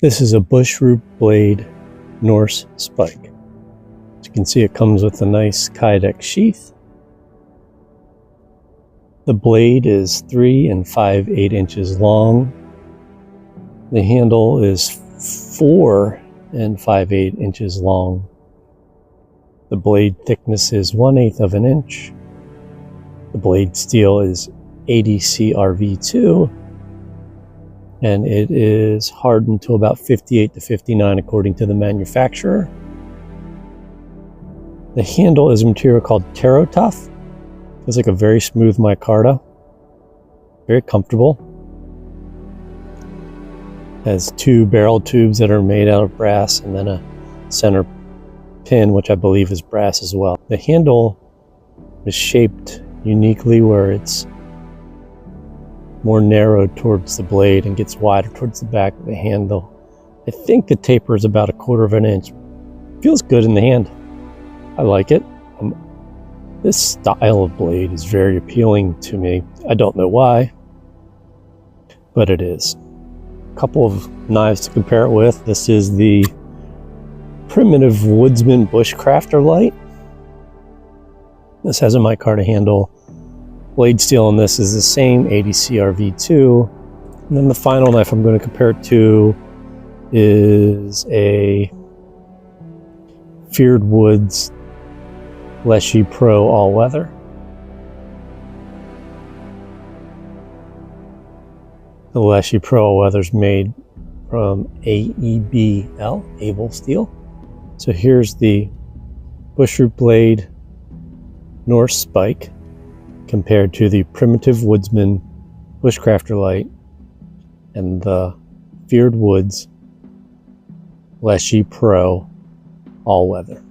This is a BushRoot Blade Norse Spike. As you can see, it comes with a nice kydex sheath. The blade is 3 5/8 inches long. The handle is 4 5/8 inches long. The blade thickness is 1/8 of an inch. The blade steel is 80 CRV2. And it is hardened to about 58 to 59 according to the manufacturer. The handle is a material called Tough. It's like a very smooth micarta. Very comfortable. Has 2 barrel tubes that are made out of brass and then a center pin, which I believe is brass as well. The handle is shaped uniquely where it's more narrowed towards the blade and gets wider towards the back of the handle. I think the taper is about 1/4 of an inch. Feels good in the hand. I like it. This style of blade is very appealing to me. I don't know why, but it is. A couple of knives to compare it with. This is the Primitive Woodsman Bushcrafter light. This has a micarta handle. Blade steel on this is the same, 80 CRV2. And then the final knife I'm going to compare it to is a Feared Woods Leshy Pro All-Weather. The Leshy Pro All-Weather is made from AEBL, Able Steel. So here's the BushRoot Blade Norse Spike compared to the Primitive Woodsman Bushcrafter light and the Feared Woods Leshy Pro All-Weather.